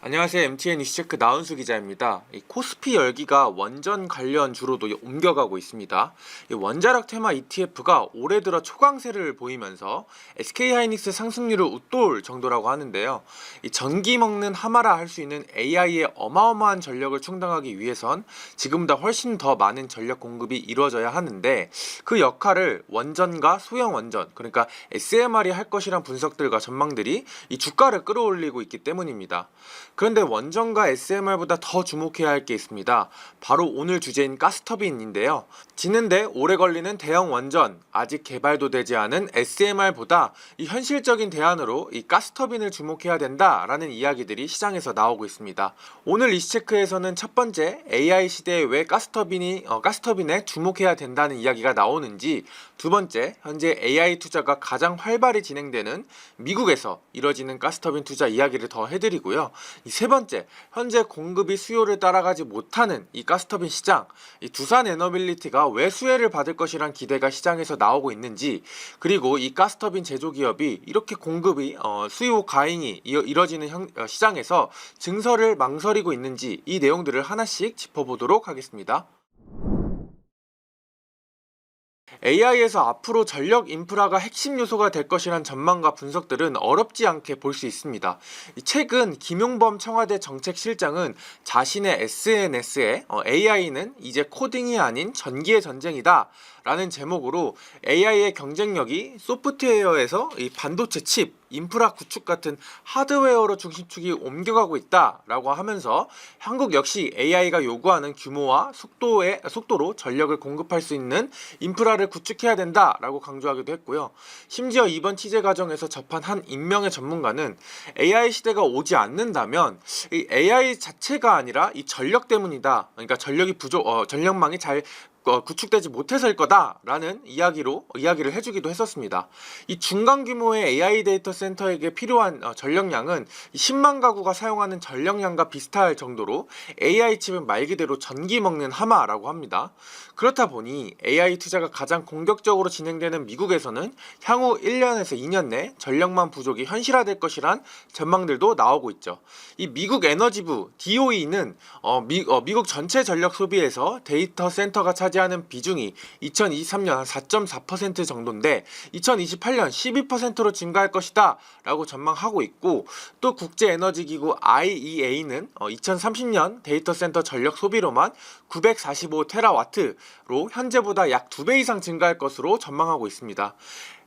안녕하세요. MTN 이슈체크 나은수 기자입니다. 이 코스피 열기가 원전 관련 주로도 옮겨가고 있습니다. 이 원자력 테마 ETF가 올해 들어 초강세를 보이면서 SK하이닉스 상승률을 웃돌 정도라고 하는데요. 이 전기 먹는 하마라 할 수 있는 AI의 어마어마한 전력을 충당하기 위해선 지금보다 훨씬 더 많은 전력 공급이 이루어져야 하는데 그 역할을 원전과 소형 원전, 그러니까 SMR이 할 것이란 분석들과 전망들이 이 주가를 끌어올리고 있기 때문입니다. 그런데 원전과 SMR보다 더 주목해야 할 게 있습니다. 바로 오늘 주제인 가스터빈인데요. 짓는데 오래 걸리는 대형 원전, 아직 개발도 되지 않은 SMR보다 이 현실적인 대안으로 이 가스터빈을 주목해야 된다라는 이야기들이 시장에서 나오고 있습니다. 오늘 이슈체크에서는 첫 번째, AI 시대에 왜 가스터빈에 주목해야 된다는 이야기가 나오는지, 두 번째, 현재 AI 투자가 가장 활발히 진행되는 미국에서 이뤄지는 가스터빈 투자 이야기를 더 해드리고요. 이 세 번째, 현재 공급이 수요를 따라가지 못하는 이 가스터빈 시장, 이 두산 에너빌리티가 왜 수혜를 받을 것이란 기대가 시장에서 나오고 있는지, 그리고 이 가스터빈 제조기업이 이렇게 공급이 수요 과잉이 이뤄지는 시장에서 증설을 망설이고 있는지, 이 내용들을 하나씩 짚어보도록 하겠습니다. AI에서 앞으로 전력 인프라가 핵심 요소가 될 것이란 전망과 분석들은 어렵지 않게 볼 수 있습니다. 최근 김용범 청와대 정책실장은 자신의 SNS에 AI는 이제 코딩이 아닌 전기의 전쟁이다 라는 제목으로 AI의 경쟁력이 소프트웨어에서 이 반도체 칩, 인프라 구축 같은 하드웨어로 중심축이 옮겨가고 있다라고 하면서 한국 역시 AI가 요구하는 규모와 속도로 전력을 공급할 수 있는 인프라를 구축해야 된다라고 강조하기도 했고요. 심지어 이번 취재 과정에서 접한 한 익명의 전문가는 AI 시대가 오지 않는다면 이 AI 자체가 아니라 이 전력 때문이다. 그러니까 전력망이 잘 구축되지 못해서일 거다라는 이야기를 해주기도 했었습니다. 이 중간 규모의 AI 데이터 센터에게 필요한 전력량은 10만 가구가 사용하는 전력량과 비슷할 정도로 AI 칩은 말 그대로 전기 먹는 하마라고 합니다. 그렇다 보니 AI 투자가 가장 공격적으로 진행되는 미국에서는 향후 1년에서 2년 내 전력망 부족이 현실화될 것이란 전망들도 나오고 있죠. 이 미국 에너지부 DOE는 미국 전체 전력 소비에서 데이터 센터가 차지하는 비중이 2023년 한 4.4% 정도인데 2028년 12%로 증가할 것이다 라고 전망하고 있고, 또 국제에너지기구 IEA는 2030년 데이터 센터 전력 소비로만 945테라와트로 현재보다 약 2배 이상 증가할 것으로 전망하고 있습니다.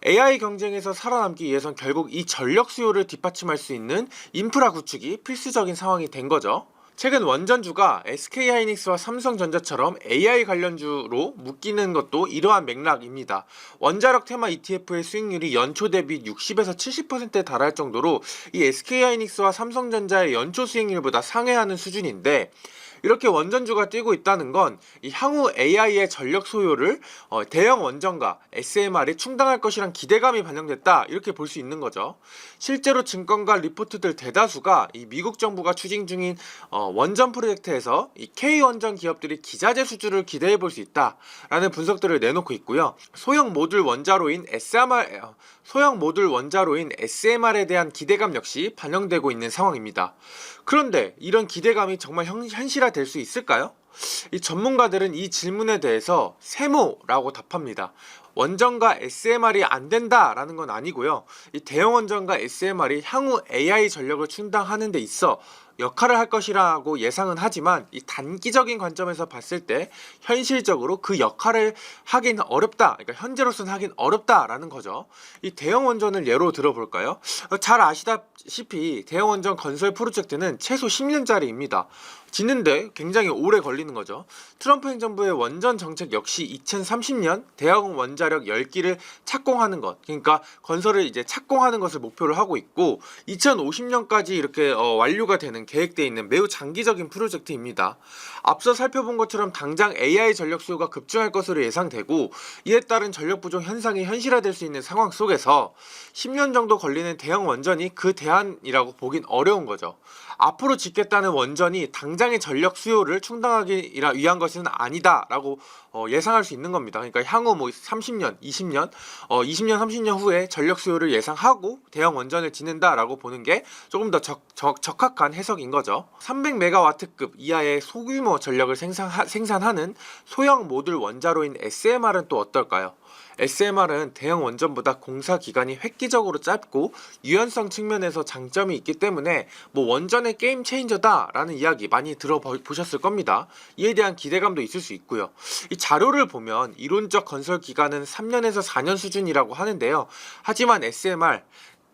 AI 경쟁에서 살아남기 위해선 결국 이 전력 수요를 뒷받침할 수 있는 인프라 구축이 필수적인 상황이 된 거죠. 최근 원전주가 SK하이닉스와 삼성전자처럼 AI 관련주로 묶이는 것도 이러한 맥락입니다. 원자력 테마 ETF의 수익률이 연초 대비 60에서 70%에 달할 정도로 이 SK하이닉스와 삼성전자의 연초 수익률보다 상회하는 수준인데, 이렇게 원전주가 뛰고 있다는 건 이 향후 AI의 전력 소요를 대형 원전과 SMR이 충당할 것이란 기대감이 반영됐다, 이렇게 볼 수 있는 거죠. 실제로 증권가 리포트들 대다수가 이 미국 정부가 추진 중인 원전 프로젝트에서 이 K원전 기업들이 기자재 수주를 기대해 볼 수 있다라는 분석들을 내놓고 있고요. 소형 모듈 원자로인 SMR에 대한 기대감 역시 반영되고 있는 상황입니다. 그런데 이런 기대감이 정말 현실화될 수 있을까요? 이 전문가들은 이 질문에 대해서 세모라고 답합니다. 원전과 SMR이 안 된다라는 건 아니고요. 이 대형 원전과 SMR이 향후 AI 전력을 충당하는 데 있어 역할을 할 것이라고 예상은 하지만, 이 단기적인 관점에서 봤을 때 현실적으로 그 역할을 하긴 어렵다, 그러니까 현재로서는 하긴 어렵다라는 거죠. 이 대형 원전을 예로 들어볼까요? 잘 아시다시피 대형 원전 건설 프로젝트는 최소 10년짜리입니다. 짓는데 굉장히 오래 걸리는 거죠. 트럼프 행정부의 원전 정책 역시 2030년 대형 원자력 10기를 착공하는 것, 그러니까 건설을 이제 착공하는 것을 목표로 하고 있고, 2050년까지 이렇게 완료가 되는 계획되어 있는 매우 장기적인 프로젝트입니다. 앞서 살펴본 것처럼 당장 AI 전력 수요가 급증할 것으로 예상되고, 이에 따른 전력 부족 현상이 현실화될 수 있는 상황 속에서 10년 정도 걸리는 대형 원전이 그 대안이라고 보긴 어려운 거죠. 앞으로 짓겠다는 원전이 당장 당장의 전력 수요를 충당하기 위한 것은 아니다라고 예상할 수 있는 겁니다. 그러니까 향후 뭐 30년, 20년, 20년, 30년 후에 전력 수요를 예상하고 대형 원전을 짓는다라고 보는 게 조금 더 적합한 해석인 거죠. 300메가와트급 이하의 소규모 전력을 생산하는 소형 모듈 원자로인 SMR은 또 어떨까요? SMR은 대형 원전보다 공사 기간이 획기적으로 짧고 유연성 측면에서 장점이 있기 때문에 뭐 원전의 게임 체인저다라는 이야기 많이 들어보셨을 겁니다. 이에 대한 기대감도 있을 수 있고요. 이 자료를 보면 이론적 건설 기간은 3년에서 4년 수준이라고 하는데요. 하지만 SMR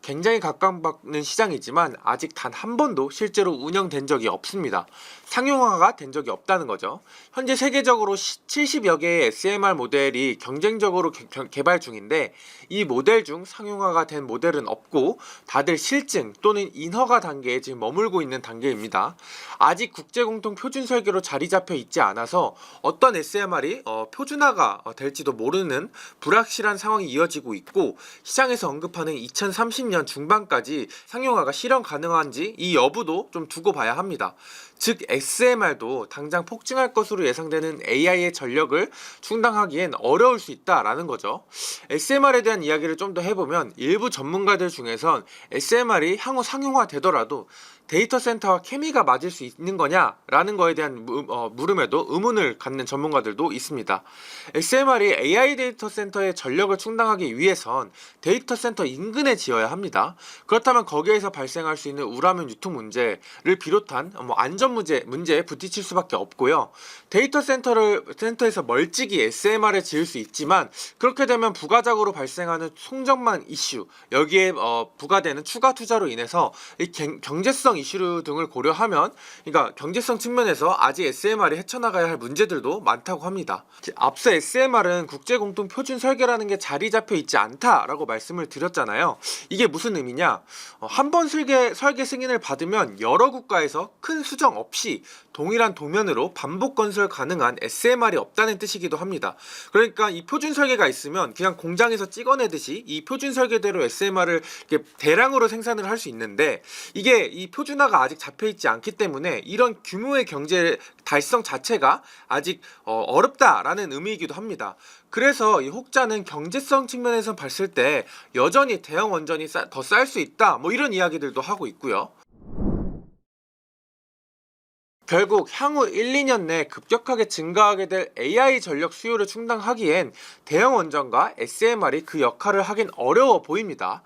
굉장히 각광받는 시장이지만 아직 단 한 번도 실제로 운영된 적이 없습니다. 상용화가 된 적이 없다는 거죠. 현재 세계적으로 70여 개의 SMR 모델이 경쟁적으로 개발 중인데 이 모델 중 상용화가 된 모델은 없고 다들 실증 또는 인허가 단계에 지금 머물고 있는 단계입니다. 아직 국제공통 표준 설계로 자리 잡혀 있지 않아서 어떤 SMR이 표준화가 될지도 모르는 불확실한 상황이 이어지고 있고 시장에서 언급하는 2030년 중반까지 상용화가 실현 가능한지 이 여부도 좀 두고 봐야 합니다. 즉 SMR도 당장 폭증할 것으로 예상되는 AI의 전력을 충당하기엔 어려울 수 있다라는 거죠. SMR에 대한 이야기를 좀 더 해보면 일부 전문가들 중에선 SMR이 향후 상용화 되더라도 데이터 센터와 케미가 맞을 수 있는 거냐라는 거에 대한 물음에도 의문을 갖는 전문가들도 있습니다. SMR이 AI 데이터 센터의 전력을 충당하기 위해선 데이터 센터 인근에 지어야 합니다. 그렇다면 거기에서 발생할 수 있는 우라면 유통 문제를 비롯한 안전 문제에 부딪힐 수밖에 없고요. 데이터 센터에서 멀찍이 SMR을 지을 수 있지만 그렇게 되면 부가적으로 발생하는 송전망 이슈, 여기에 부과되는 추가 투자로 인해서 이 경제성 이슈 등을 고려하면, 그러니까 경제성 측면에서 아직 SMR이 헤쳐나가야 할 문제들도 많다고 합니다. 앞서 SMR은 국제공통 표준 설계라는 게 자리 잡혀 있지 않다라고 말씀을 드렸잖아요. 이게 무슨 의미냐? 한 번 설계 승인을 받으면 여러 국가에서 큰 수정 없이 동일한 도면으로 반복 건설 가능한 SMR이 없다는 뜻이기도 합니다. 그러니까 이 표준 설계가 있으면 그냥 공장에서 찍어내듯이 이 표준 설계대로 SMR을 대량으로 생산을 할 수 있는데 이게 이 표준화가 아직 잡혀있지 않기 때문에 이런 규모의 경제 달성 자체가 아직 어렵다라는 의미이기도 합니다. 그래서 이 혹자는 경제성 측면에서 봤을 때 여전히 대형 원전이 더 쌀 수 있다 뭐 이런 이야기들도 하고 있고요. 결국 향후 1, 2년 내 급격하게 증가하게 될 AI 전력 수요를 충당하기엔 대형 원전과 SMR이 그 역할을 하긴 어려워 보입니다.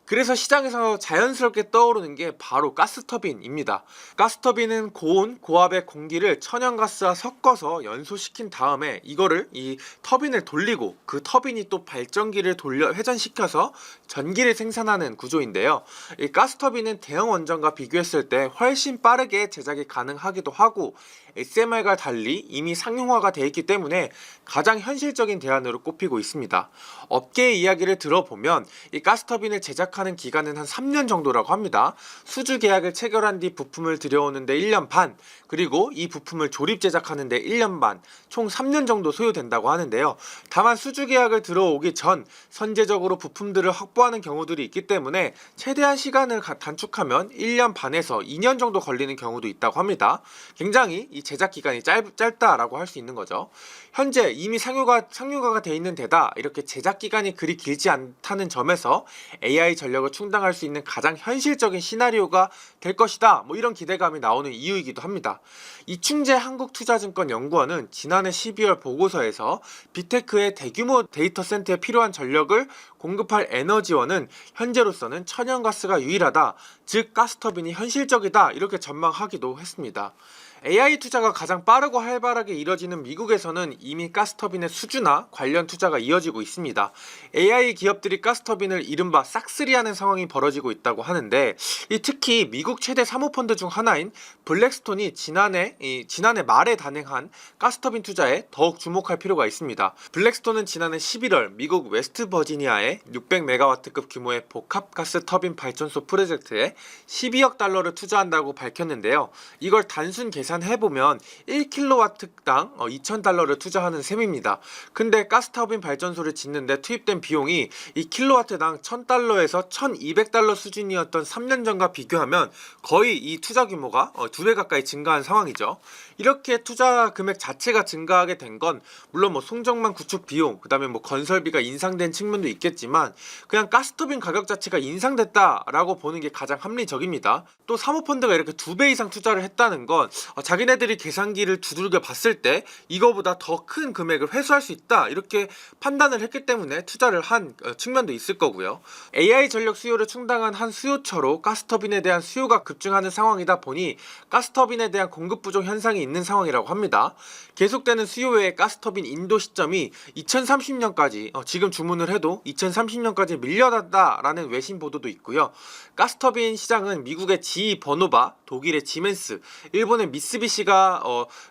그래서 시장에서 자연스럽게 떠오르는 게 바로 가스터빈입니다. 가스터빈은 고온, 고압의 공기를 천연가스와 섞어서 연소시킨 다음에 이 터빈을 돌리고 그 터빈이 또 발전기를 회전시켜서 전기를 생산하는 구조인데요. 이 가스터빈은 대형 원전과 비교했을 때 훨씬 빠르게 제작이 가능하기도 하고 SMR과 달리 이미 상용화가 되어 있기 때문에 가장 현실적인 대안으로 꼽히고 있습니다. 업계의 이야기를 들어보면 이 가스터빈을 제작하는 기간은 한 3년 정도라고 합니다. 수주 계약을 체결한 뒤 부품을 들여오는데 1년 반, 그리고 이 부품을 조립 제작하는데 1년 반, 총 3년 정도 소요된다고 하는데요. 다만 수주 계약을 들어오기 전 선제적으로 부품들을 확보하는 경우들이 있기 때문에 최대한 시간을 단축하면 1년 반에서 2년 정도 걸리는 경우도 있다고 합니다. 굉장히 이 제작 기간이 짧다라고 할 수 있는 거죠. 현재 이미 상용화가 되어 있는 데다 이렇게 제작 기간이 그리 길지 않다는 점에서 AI 전력을 충당할 수 있는 가장 현실적인 시나리오가 될 것이다. 뭐 이런 기대감이 나오는 이유이기도 합니다. 이충재 한국투자증권연구원은 지난해 12월 보고서에서 빅테크의 대규모 데이터 센터에 필요한 전력을 공급할 에너지원은 현재로서는 천연가스가 유일하다, 즉 가스터빈이 현실적이다 이렇게 전망하기도 했습니다. AI 투자가 가장 빠르고 활발하게 이뤄지는 미국에서는 이미 가스터빈의 수주나 관련 투자가 이어지고 있습니다. AI 기업들이 가스터빈을 이른바 싹쓸이하는 상황이 벌어지고 있다고 하는데, 특히 미국 최대 사모펀드 중 하나인 블랙스톤이 지난해 말에 단행한 가스터빈 투자에 더욱 주목할 필요가 있습니다. 블랙스톤은 지난해 11월 미국 웨스트버지니아의 600메가와트급 규모의 복합가스 터빈 발전소 프로젝트에 12억 달러를 투자한다고 밝혔는데요. 이걸 단순 계산 계산해보면 1kW당 2,000달러를 투자하는 셈입니다. 근데 가스터빈 발전소를 짓는데 투입된 비용이 이 킬로와트당 1,000달러에서 1,200달러 수준이었던 3년 전과 비교하면 거의 이 투자 규모가 2배 가까이 증가한 상황이죠. 이렇게 투자 금액 자체가 증가하게 된 건 물론 뭐 송정망 구축 비용, 그다음에 뭐 건설비가 인상된 측면도 있겠지만 그냥 가스터빈 가격 자체가 인상됐다라고 보는 게 가장 합리적입니다. 또 사모펀드가 이렇게 2배 이상 투자를 했다는 건 자기네들이 계산기를 두들겨 봤을 때 이거보다 더 큰 금액을 회수할 수 있다 이렇게 판단을 했기 때문에 투자를 한 측면도 있을 거고요. AI 전력 수요를 충당한 한 수요처로 가스터빈에 대한 수요가 급증하는 상황이다 보니 가스터빈에 대한 공급 부족 현상이 있는 상황이라고 합니다. 계속되는 수요 외에 가스터빈 인도 시점이 2030년까지 지금 주문을 해도 2030년까지 밀려난다라는 외신 보도도 있고요. 가스터빈 시장은 미국의 GE 버노바, 독일의 지멘스, 일본의 미쓰비시가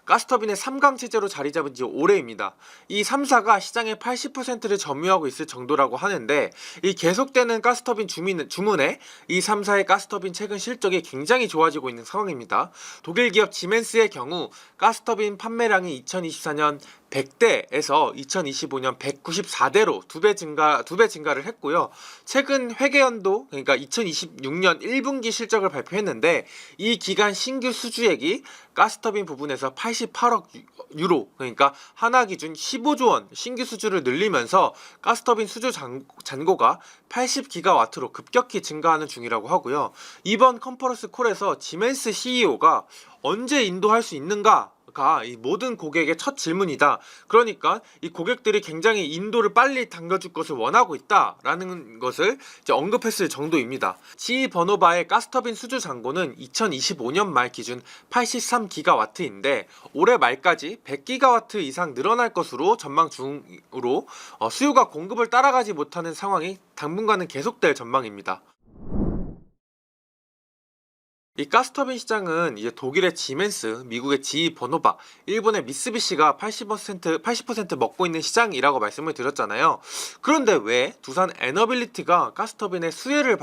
가스터빈의 3강 체제로 자리 잡은 지 오래입니다. 이 3사가 시장의 80%를 점유하고 있을 정도라고 하는데 이 계속되는 가스터빈 주문에 이 3사의 가스터빈 최근 실적이 굉장히 좋아지고 있는 상황입니다. 독일 기업 지멘스의 경우 가스터빈 판매량이 2024년 100대에서 2025년 194대로 2배 증가를 했고요. 최근 회계연도 그러니까 2026년 1분기 실적을 발표했는데 이 기간 신규 수주액이 가스터빈 부분에서 88억 유로 그러니까 하나 기준 15조 원 신규 수주를 늘리면서 가스터빈 수주 잔고가 80기가와트로 급격히 증가하는 중이라고 하고요. 이번 컨퍼런스 콜에서 지멘스 CEO가 언제 인도할 수 있는가? 이 모든 고객의 첫 질문이다. 그러니까 이 고객들이 굉장히 인도를 빨리 당겨줄 것을 원하고 있다라는 것을 이제 언급했을 정도입니다. GE 버노바의 가스터빈 수주 잔고는 2025년 말 기준 83기가와트인데 올해 말까지 100기가와트 이상 늘어날 것으로 전망 중으로 수요가 공급을 따라가지 못하는 상황이 당분간은 계속될 전망입니다. 이 가스터빈 시장은 이제 독일의 지멘스, 미국의 GE 버노바, 일본의 미쓰비시가 80% 먹고 있는 시장이라고 말씀을 드렸잖아요. 그런데 왜 두산 에너빌리티가 가스터빈의 수혜를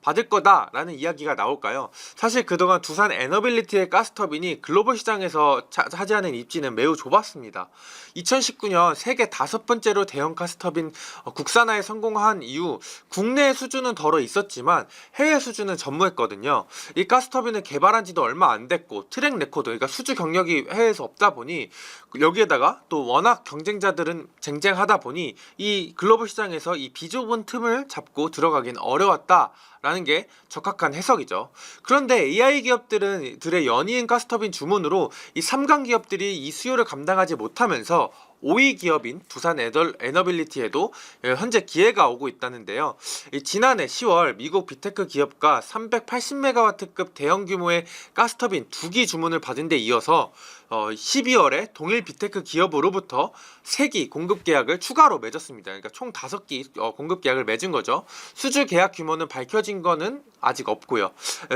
받을 거다라는 이야기가 나올까요? 사실 그동안 두산 에너빌리티의 가스터빈이 글로벌 시장에서 차지하는 입지는 매우 좁았습니다. 2019년 세계 5번째로 대형 가스터빈 국산화에 성공한 이후 국내 수주는 덜어 있었지만 해외 수주는 전무했거든요. 이 가스터빈을 개발한 지도 얼마 안 됐고 트랙 레코드 그러니까 수주 경력이 해외에서 없다 보니 여기에다가 또 워낙 경쟁자들은 쟁쟁하다 보니 이 글로벌 시장에서 이 비좁은 틈을 잡고 들어가긴 어려웠다라는 게 적합한 해석이죠. 그런데 AI 기업들의 연이은 가스터빈 주문으로 이 3강 기업들이 이 수요를 감당하지 못하면서 5위 기업인 두산 에너빌리티에도 현재 기회가 오고 있다는데요. 지난해 10월 미국 비테크 기업가 380메가와트급 대형 규모의 가스터빈 2기 주문을 받은 데 이어서 12월에 동일 비테크 기업으로부터 3기 공급 계약을 추가로 맺었습니다. 그러니까 총 5기 공급 계약을 맺은 거죠. 수주 계약 규모는 밝혀진 거는 아직 없고요.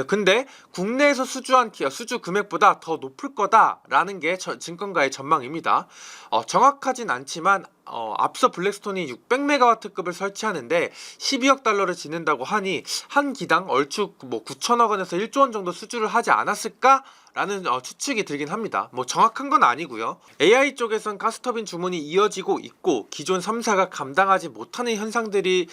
근데 국내에서 수주한 수주 금액보다 더 높을 거다라는 게 증권가의 전망입니다. 정확하진 않지만 앞서 블랙스톤이 600메가와트급을 설치하는데 12억 달러를 지는다고 하니 한 기당 얼추 9천억 원에서 1조 원 정도 수주를 하지 않았을까? 라는 추측이 들긴 합니다. 뭐 정확한 건 아니고요. AI 쪽에선 가스터빈 주문이 이어지고 있고 기존 3사가 감당하지 못하는 현상들이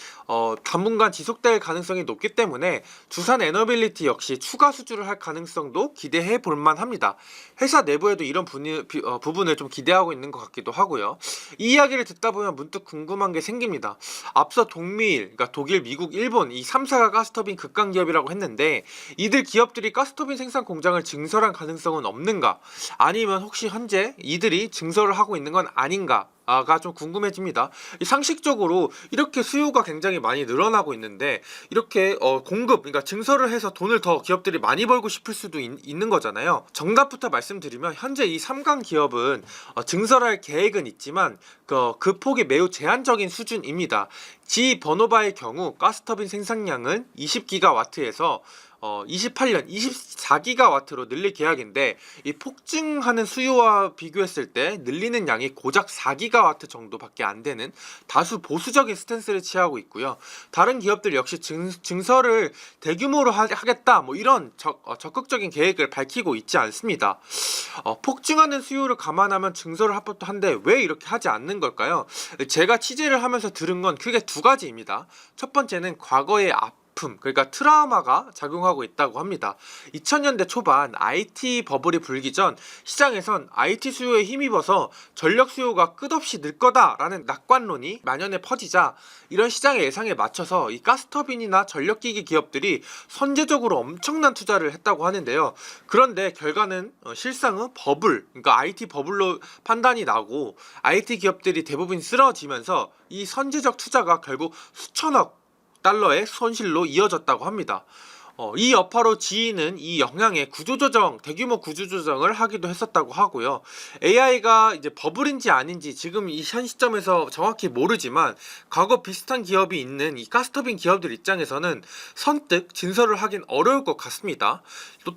당분간 지속될 가능성이 높기 때문에 두산 에너빌리티 역시 추가 수주를 할 가능성도 기대해 볼 만합니다. 회사 내부에도 이런 부분을 좀 기대하고 있는 것 같기도 하고요. 이 이야기를 듣다 보면 문득 궁금한 게 생깁니다. 앞서 동미일, 그러니까 독일, 미국, 일본 이 3사가 가스터빈 극강 기업이라고 했는데 이들 기업들이 가스터빈 생산 공장을 증설한 가능성은 없는가? 아니면 혹시 현재 이들이 증설을 하고 있는 건 아닌가? 가 좀 궁금해집니다. 상식적으로 이렇게 수요가 굉장히 많이 늘어나고 있는데 이렇게 그러니까 증설을 해서 돈을 더 기업들이 많이 벌고 싶을 수도 있는 거잖아요. 정답부터 말씀드리면 현재 이 3강 기업은 증설할 계획은 있지만 그 폭이 매우 제한적인 수준입니다. GE 버노바의 경우 가스터빈 생산량은 20기가와트에서 28년 24기가와트로 늘릴 계약인데 이 폭증하는 수요와 비교했을 때 늘리는 양이 고작 4기가와트 정도밖에 안 되는 다수 보수적인 스탠스를 취하고 있고요. 다른 기업들 역시 증설을 대규모로 하겠다 뭐 이런 적극적인 계획을 밝히고 있지 않습니다. 폭증하는 수요를 감안하면 증설을 합법도 한데 왜 이렇게 하지 않는 걸까요? 제가 취재를 하면서 들은 건 크게 두 가지입니다. 첫 번째는 과거의 그러니까 트라우마가 작용하고 있다고 합니다. 2000년대 초반 IT 버블이 불기 전 시장에선 IT 수요에 힘입어서 전력 수요가 끝없이 늘 거다라는 낙관론이 만연해 퍼지자 이런 시장의 예상에 맞춰서 이 가스터빈이나 전력기기 기업들이 선제적으로 엄청난 투자를 했다고 하는데요. 그런데 결과는 실상은 그러니까 IT 버블로 판단이 나고 IT 기업들이 대부분 쓰러지면서 이 선제적 투자가 결국 수천억 달러의 손실로 이어졌다고 합니다. 이 여파로 지인은 이 영향에 대규모 구조조정을 하기도 했었다고 하고요. AI가 이제 버블인지 아닌지 지금 이 현 시점에서 정확히 모르지만 과거 비슷한 기업이 있는 이 가스터빈 기업들 입장에서는 선뜻 진설을 하긴 어려울 것 같습니다.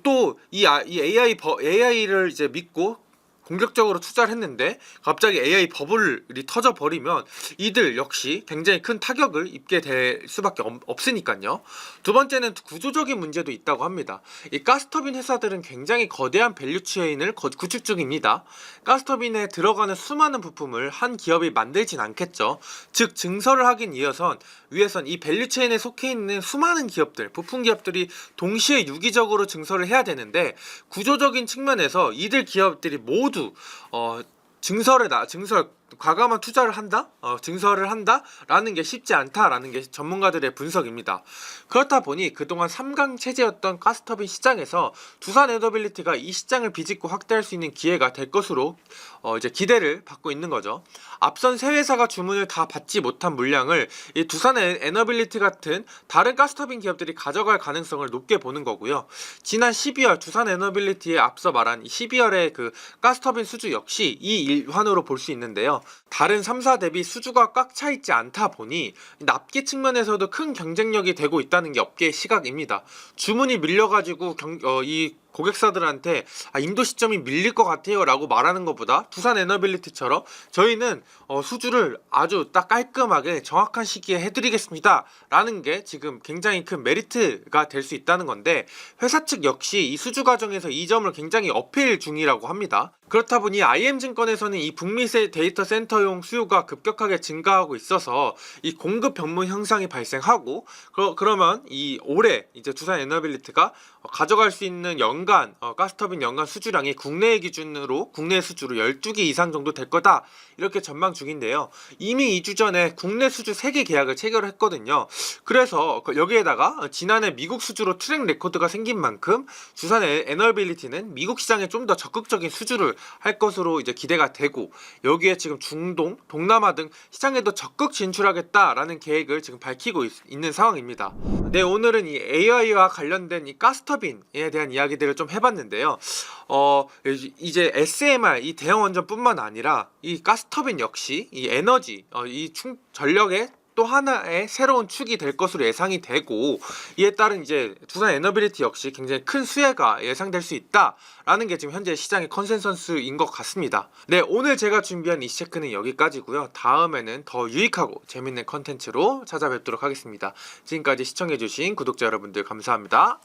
또 이 AI를 이제 믿고 공격적으로 투자를 했는데 갑자기 AI 버블이 터져버리면 이들 역시 굉장히 큰 타격을 입게 될 수밖에 없으니까요. 두 번째는 구조적인 문제도 있다고 합니다. 이 가스터빈 회사들은 굉장히 거대한 밸류체인을 구축 중입니다. 가스터빈에 들어가는 수많은 부품을 한 기업이 만들진 않겠죠. 즉 증설을 하긴 위해선 이 밸류체인에 속해 있는 수많은 부품 기업들이 동시에 유기적으로 증설을 해야 되는데 구조적인 측면에서 이들 기업들이 모두 과감한 투자를 한다? 증설을 한다라는 게 쉽지 않다라는 게 전문가들의 분석입니다. 그렇다 보니 그동안 3강 체제였던 가스터빈 시장에서 두산에너빌리티가 이 시장을 비집고 확대할 수 있는 기회가 될 것으로 이제 기대를 받고 있는 거죠. 앞선 세 회사가 주문을 다 받지 못한 물량을 이 두산에너빌리티 같은 다른 가스터빈 기업들이 가져갈 가능성을 높게 보는 거고요. 지난 12월 두산에너빌리티에 앞서 말한 12월의 그 가스터빈 수주 역시 이 일환으로 볼 수 있는데요. 다른 3사 대비 수주가 꽉 차 있지 않다 보니 납기 측면에서도 큰 경쟁력이 되고 있다는 게 업계의 시각입니다. 주문이 밀려가지고 이 고객사들한테 인도 시점이 밀릴 것 같아요 라고 말하는 것보다 두산에너빌리티처럼 저희는 수주를 아주 딱 깔끔하게 정확한 시기에 해드리겠습니다 라는 게 지금 굉장히 큰 메리트가 될 수 있다는 건데 회사 측 역시 이 수주 과정에서 이 점을 굉장히 어필 중이라고 합니다. 그렇다 보니 IM증권에서는 이 북미 데이터 센터용 수요가 급격하게 증가하고 있어서 이 공급 변문 현상이 발생하고 그러면 이 올해 이제 두산에너빌리티가 가져갈 수 있는 가스터빈 연간 수주량이 국내 수주로 12개 이상 정도 될 거다 이렇게 전망 중인데요. 이미 2주 전에 국내 수주 3개 계약을 체결했거든요. 그래서 여기에다가 지난해 미국 수주로 트랙 레코드가 생긴 만큼 두산에너빌리티는 미국 시장에 좀 더 적극적인 수주를 할 것으로 이제 기대가 되고 여기에 지금 중동, 동남아 등 시장에도 적극 진출하겠다라는 계획을 지금 밝히고 있는 상황입니다. 네, 오늘은 이 AI와 관련된 이 가스터빈에 대한 이야기들을 좀 해봤는데요. 이제 SMR 이 대형 원전뿐만 아니라 이 가스터빈 역시 이 에너지, 전력의 또 하나의 새로운 축이 될 것으로 예상이 되고 이에 따른 이제 두산에너빌리티 역시 굉장히 큰 수혜가 예상될 수 있다라는 게 지금 현재 시장의 컨센서스인 것 같습니다. 네, 오늘 제가 준비한 이슈체크는 여기까지고요. 다음에는 더 유익하고 재밌는 컨텐츠로 찾아뵙도록 하겠습니다. 지금까지 시청해주신 구독자 여러분들 감사합니다.